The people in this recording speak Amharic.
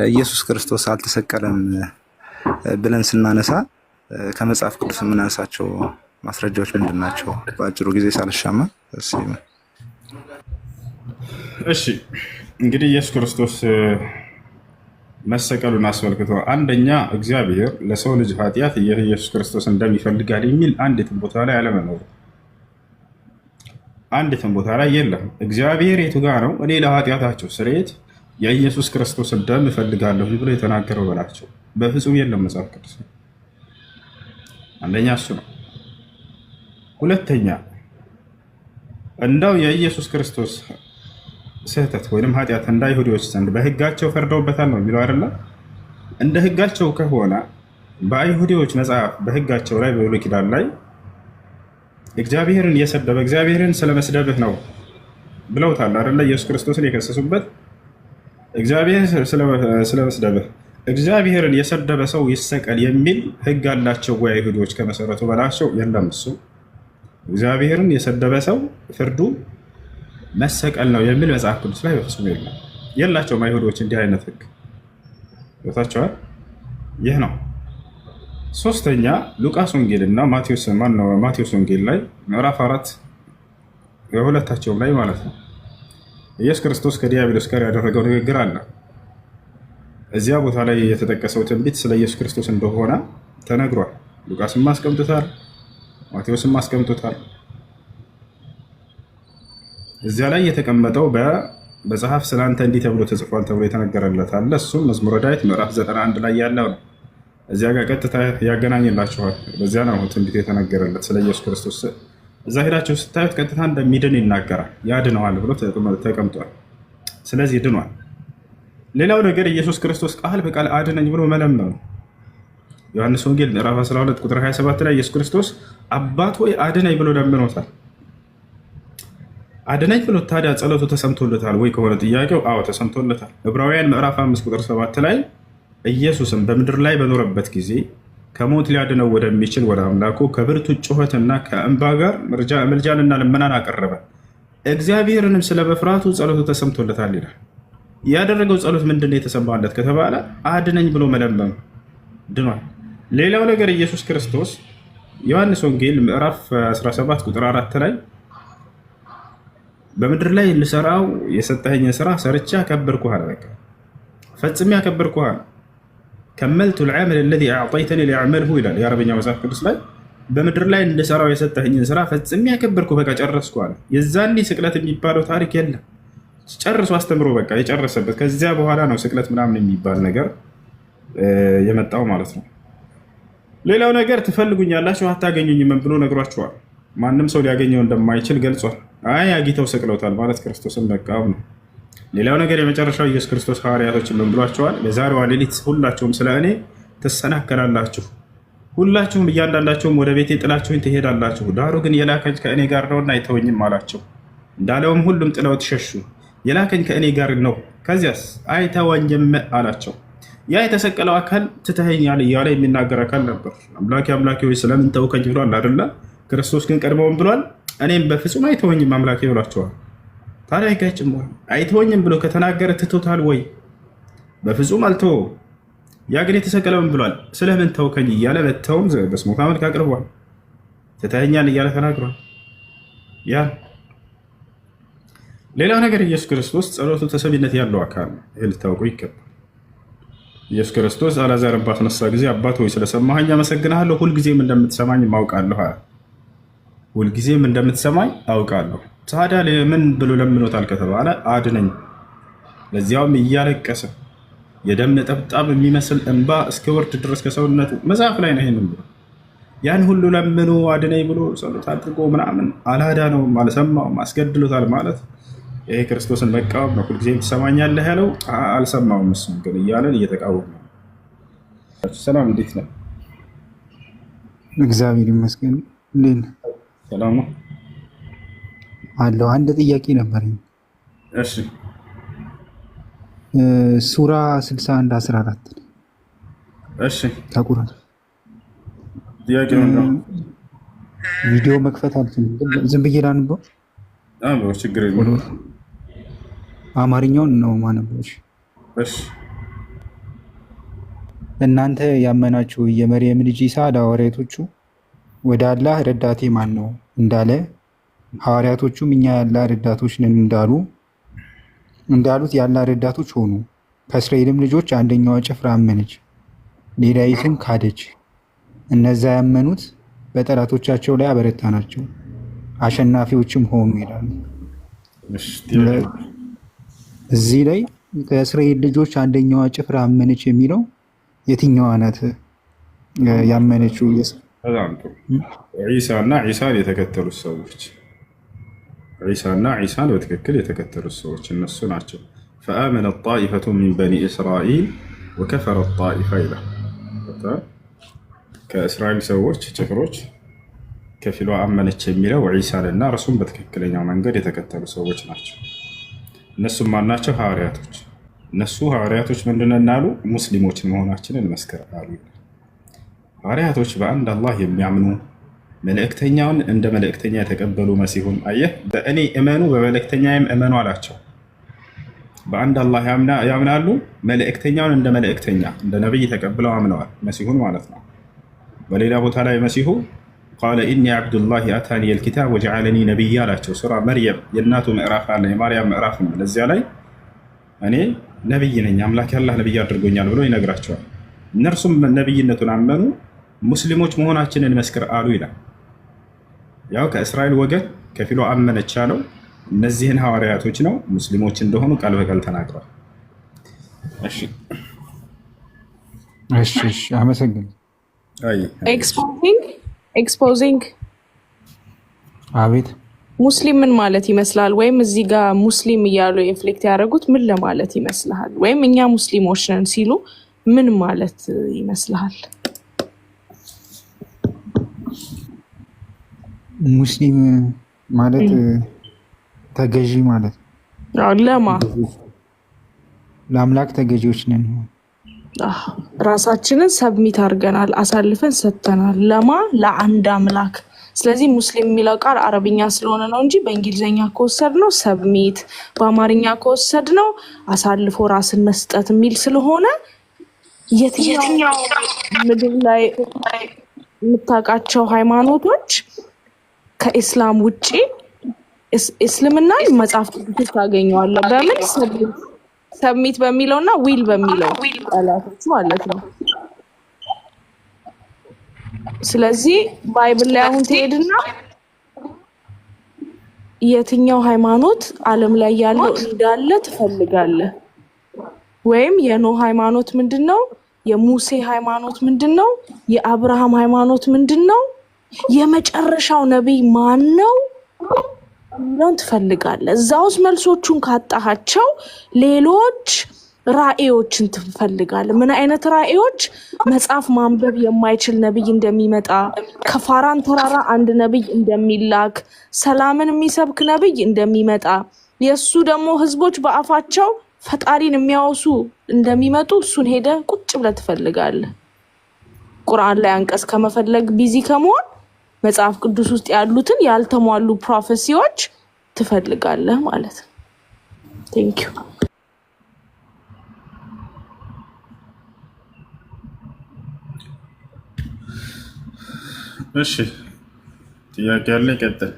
ኢየሱስ ክርስቶስ አልተሰቀለም ብለን ስናነሳ ከመጽሐፍ ቅዱስ የምናነሳቸው ማስረጃዎች ምንድን ናቸው? በአጭሩ ጊዜ ሳልሻማ። እሺ እንግዲህ ኢየሱስ ክርስቶስ መሰቀሉን አስመልክቶ አንደኛ እግዚአብሔር ለሰው ልጅ ኃጢአት ኢየሱስ ክርስቶስ እንደሚፈልጋል የሚል አንዲትም ቦታ ላይ አለመኖሩ፣ አንዲትም ቦታ ላይ የለም። እግዚአብሔር የቱ ጋ ነው እኔ ለኃጢአታቸው ስርየት የኢየሱስ ክርስቶስን ደም እፈልጋለሁ ብሎ የተናገረው በላቸው? በፍጹም የለም መጽሐፍ ቅዱስ። አንደኛ እሱ ነው። ሁለተኛ እንዳው የኢየሱስ ክርስቶስ ስህተት ወይም ኃጢአት እንደ አይሁዶች ዘንድ በሕጋቸው ፈርደውበታል ነው የሚለው አይደለ? እንደ ሕጋቸው ከሆነ በአይሁዶች መጽሐፍ በሕጋቸው ላይ በብሉይ ኪዳን ላይ እግዚአብሔርን የሰደበ እግዚአብሔርን ስለመስደብህ ነው ብለውታል አይደለ? ኢየሱስ ክርስቶስን የከሰሱበት እግዚአብሔር ስለመስደብህ እግዚአብሔርን የሰደበ ሰው ይሰቀል የሚል ሕግ አላቸው ወይ አይሁዶች? ከመሰረቱ በላቸው የለም። እሱ እግዚአብሔርን የሰደበ ሰው ፍርዱ መሰቀል ነው የሚል መጽሐፍ ቅዱስ ላይ በፍጹም የለም። የላቸውም አይሁዶች እንዲህ አይነት ሕግ ቦታቸዋል። ይህ ነው። ሶስተኛ ሉቃስ ወንጌል እና ማቴዎስ ወንጌል ላይ ምዕራፍ 4 የሁለታቸውም ላይ ማለት ነው ኢየሱስ ክርስቶስ ከዲያብሎስ ጋር ያደረገው ንግግር አለ። እዚያ ቦታ ላይ የተጠቀሰው ትንቢት ስለ ኢየሱስ ክርስቶስ እንደሆነ ተነግሯል። ሉቃስም አስቀምጦታል፣ ማቴዎስም አስቀምጦታል። እዚያ ላይ የተቀመጠው በመጽሐፍ ስላንተ እንዲህ ተብሎ ተጽፏል ተብሎ የተነገረለት አለ። እሱም መዝሙረ ዳዊት ምዕራፍ 91 ላይ ያለው ነው። እዚያ ጋር ቀጥታ ያገናኝላችኋል። በዚያ ነው ትንቢት የተነገረለት ስለ ኢየሱስ ክርስቶስ። እዛ ሄዳችሁ ስታዩት ቀጥታ እንደሚድን ይናገራል። ያድነዋል ብሎ ተቀምጧል። ስለዚህ ድኗል። ሌላው ነገር ኢየሱስ ክርስቶስ ቃል በቃል አድነኝ ብሎ መለመኑ ዮሐንስ ወንጌል ምዕራፍ 12 ቁጥር 27 ላይ ኢየሱስ ክርስቶስ አባት ሆይ አድነኝ ብሎ ለምኖታል። አድነኝ ብሎ ታዲያ ጸሎቱ ተሰምቶለታል ወይ ከሆነ ጥያቄው አዎ ተሰምቶለታል። ዕብራውያን ምዕራፍ 5 ቁጥር 7 ላይ ኢየሱስም በምድር ላይ በኖረበት ጊዜ ከሞት ሊያድነው ወደሚችል ወደ አምላኩ ከብርቱ ጩኸትና ከእንባ ጋር ምልጃንና ልመናን አቀረበ፣ እግዚአብሔርንም ስለ መፍራቱ ጸሎቱ ተሰምቶለታል ይላል። ያደረገው ጸሎት ምንድን ነው የተሰማለት ከተባለ አድነኝ ብሎ መለመኑ ድኗል። ሌላው ነገር ኢየሱስ ክርስቶስ ዮሐንስ ወንጌል ምዕራፍ 17 ቁጥር 4 ላይ በምድር ላይ ልሰራው የሰጠኸኝን ስራ ሰርቼ አከበርኩህ አለ። በቃ ፈጽሜ አከበርኩህ አለ። ከመልቱ ልዓመል ለዚ አዕጠይተኒ ሊአዕመልሁ ይላል የአረበኛ መጽሐፍ ቅዱስ ላይ። በምድር ላይ እንድሰራው የሰጠኸኝን ስራ ፈጽሜ አከበርኩህ፣ በቃ ጨረስኩ አለ። የዛኔ ስቅለት የሚባለው ታሪክ የለም። ጨርሶ አስተምሮ በቃ የጨረሰበት። ከዚያ በኋላ ነው ስቅለት ምናምን የሚባል ነገር የመጣው ማለት ነው። ሌላው ነገር ትፈልጉኛላችሁ አታገኙኝም ብሎ ነግሯቸዋል። ማንም ሰው ሊያገኘው እንደማይችል ገልጿል። አይ አግኝተው ሰቅለውታል ማለት ክርስቶስን መቃወም ነው። ሌላው ነገር የመጨረሻው ኢየሱስ ክርስቶስ ሐዋርያቶችን ምን ብሏቸዋል? በዛሬዋ ሌሊት ሁላችሁም ስለ እኔ ትሰናከላላችሁ፣ ሁላችሁም እያንዳንዳችሁም ወደ ቤቴ ጥላችሁኝ ትሄዳላችሁ፣ ዳሩ ግን የላከኝ ከእኔ ጋር ነውና አይተወኝም አላቸው። እንዳለውም ሁሉም ጥለውት ሸሹ። የላከኝ ከእኔ ጋር ነው፣ ከዚያስ አይተወኝም አላቸው። ያ የተሰቀለው አካል ትተኸኛል እያለ የሚናገር አካል ነበር። አምላኬ አምላኬ ሆይ ስለምን ተውከኝ ብሏል አይደለ? ክርስቶስ ግን ቀድሞውም ብሏል፣ እኔም በፍጹም አይተወኝም አምላኬ ብሏቸዋል። ታዲያ አይጋጭም ወይ? አይተወኝም ብሎ ከተናገረ ትቶታል ወይ? በፍጹም አልተወው። ያ ግን የተሰቀለውን ብሏል፣ ስለምን ተውከኝ እያለ መተውም በስሞታ መልክ አቅርቧል። ትተኸኛል እያለ ተናግሯል። ያ ሌላው ነገር ኢየሱስ ክርስቶስ ጸሎቱ ተሰሚነት ያለው አካል ነው። ይህ ልታውቁ ይገባል። ኢየሱስ ክርስቶስ አልዓዛርን ባስነሳ ጊዜ አባት ሆይ ስለሰማኸኝ አመሰግንሃለሁ፣ ሁልጊዜም እንደምትሰማኝ አውቃለሁ። ሁልጊዜም እንደምትሰማኝ አውቃለሁ። ታዲያ ምን ብሎ ለምኖታል ከተባለ አድነኝ፣ ለዚያውም እያለቀሰ የደም ነጠብጣብ የሚመስል እንባ እስከ ወርድ ድረስ ከሰውነቱ መጽሐፍ ላይ ነው። ይሄንን ብሎ ያን ሁሉ ለምኖ አድነኝ ብሎ ጸሎት አድርጎ ምናምን አላዳነውም፣ አልሰማውም፣ አስገድሎታል ማለት ይሄ ክርስቶስን መቃወም ነው። ሁልጊዜም ትሰማኛለህ ያለው አልሰማውም፣ እሱም ግን እያለን እየተቃወም ነው። ሰላም፣ እንዴት ነው? እግዚአብሔር ይመስገን። እንዴት ነው? ሰላም ነው አለው። አንድ ጥያቄ ነበረኝ። እሺ፣ ሱራ 61:14 እሺ፣ ከቁርአን ጥያቄ ነው። ቪዲዮ መክፈት አልችልም፣ ዝም ብዬ ላንበው። ችግር የለም። አማርኛውን ነው ማነበው። እሺ፣ እናንተ ያመናችሁ የመርየም ልጅ ኢሳ ለሐዋርያቶቹ ወደ አላህ ረዳቴ ማን ነው እንዳለ ሐዋርያቶቹም እኛ የአላህ ረዳቶች ነን እንዳሉት የአላህ ረዳቶች ሆኑ። ከእስራኤልም ልጆች አንደኛዋ ጭፍራ አመነች፣ ሌላይቱም ካደች። እነዛ ያመኑት በጠላቶቻቸው ላይ አበረታናቸው፣ አሸናፊዎችም ሆኑ ይላሉ። እዚህ ላይ ከእስራኤል ልጆች አንደኛዋ ጭፍራ አመነች የሚለው የትኛዋ ናት ያመነችው? ዒሳና ዒሳን የተከተሉት ሰዎች ዒሳና ዒሳን በትክክል የተከተሉት ሰዎች እነሱ ናቸው። ፈአመነ ጣኢፈቱ ሚን በኒ እስራኤል ወከፈረ ጣኢፋ ይላል። ከእስራኤል ሰዎች ጭፍሮች ከፊሏ አመነች የሚለው ዒሳንና እርሱም በትክክለኛው መንገድ የተከተሉ ሰዎች ናቸው። እነሱም ማናቸው? ሐዋርያቶች። እነሱ ሐዋርያቶች ምንድነው አሉ? ሙስሊሞችን መሆናችንን መስክር አሉ። ሐዋርያቶች በአንድ አላህ የሚያምኑ መልእክተኛውን እንደ መልእክተኛ የተቀበሉ መሲሁን አየህ፣ በእኔ እመኑ በመልእክተኛዬም እመኑ አላቸው። በአንድ አላህ ያምናሉ፣ መልእክተኛውን እንደ መልእክተኛ እንደ ነቢይ ተቀብለው አምነዋል፣ መሲሁን ማለት ነው። በሌላ ቦታ ላይ መሲሁ ቃለ ኢኒ ዓብዱላሂ አታኒ ልኪታብ ወጀዓለኒ ነቢይ አላቸው። ሱራ መርየም የእናቱ ምዕራፍ አለ፣ የማርያም ምዕራፍ ነው። ለዚያ ላይ እኔ ነቢይ ነኝ፣ አምላክ ያላህ ነቢይ አድርጎኛል ብሎ ይነግራቸዋል። እነርሱም ነቢይነቱን አመኑ፣ ሙስሊሞች መሆናችንን መስክር አሉ ይላል። ያው ከእስራኤል ወገን ከፊሉ አመነች ያለው እነዚህን ሐዋርያቶች ነው፣ ሙስሊሞች እንደሆኑ ቃል በቃል ተናግረዋል። እሺ አመሰግናለሁ። ኤክስፖዚንግ አቤት ሙስሊም ምን ማለት ይመስላል? ወይም እዚህ ጋር ሙስሊም እያሉ ኢንፍሌክት ያደረጉት ምን ለማለት ይመስልሃል? ወይም እኛ ሙስሊሞች ነን ሲሉ ምን ማለት ይመስልሃል? ሙስሊም ማለት ተገዢ ማለት ነው። ለማ ለአምላክ ተገዢዎች ነን። ራሳችንን ሰብሚት አድርገናል፣ አሳልፈን ሰጥተናል። ለማ ለአንድ አምላክ። ስለዚህ ሙስሊም የሚለው ቃል አረብኛ ስለሆነ ነው እንጂ በእንግሊዝኛ ከወሰድ ነው ሰብሚት፣ በአማርኛ ከወሰድ ነው አሳልፎ ራስን መስጠት የሚል ስለሆነ የትኛው ምድር ላይ የምታውቃቸው ሃይማኖቶች ከኢስላም ውጪ እስልምና መጽሐፍ ቅዱስ ታገኘዋለህ። በምን ሰብሚት በሚለውና ዊል በሚለው ቃላቶች ማለት ነው። ስለዚህ ባይብል ላይ አሁን ትሄድና የትኛው ሃይማኖት ዓለም ላይ ያለው እንዳለ ትፈልጋለህ። ወይም የኖህ ሃይማኖት ምንድነው? የሙሴ ሃይማኖት ምንድነው? የአብርሃም ሃይማኖት ምንድነው? የመጨረሻው ነብይ ማን ነው? ምንም ትፈልጋለህ። እዛ ውስጥ መልሶቹን ካጣሃቸው ሌሎች ራእዮችን ትፈልጋለህ። ምን አይነት ራእዮች? መጽሐፍ ማንበብ የማይችል ነብይ እንደሚመጣ፣ ከፋራን ተራራ አንድ ነብይ እንደሚላክ፣ ሰላምን የሚሰብክ ነብይ እንደሚመጣ፣ የሱ ደግሞ ህዝቦች በአፋቸው ፈጣሪን የሚያወሱ እንደሚመጡ እሱን ሄደ ቁጭ ብለህ ትፈልጋለህ። ቁርአን ላይ አንቀጽ ከመፈለግ ቢዚ ከመሆን መጽሐፍ ቅዱስ ውስጥ ያሉትን ያልተሟሉ ፕሮፌሲዎች ትፈልጋለህ ማለት ነው። ቴንክ ዩ። እሺ ጥያቄ ያለ ይቀጥል።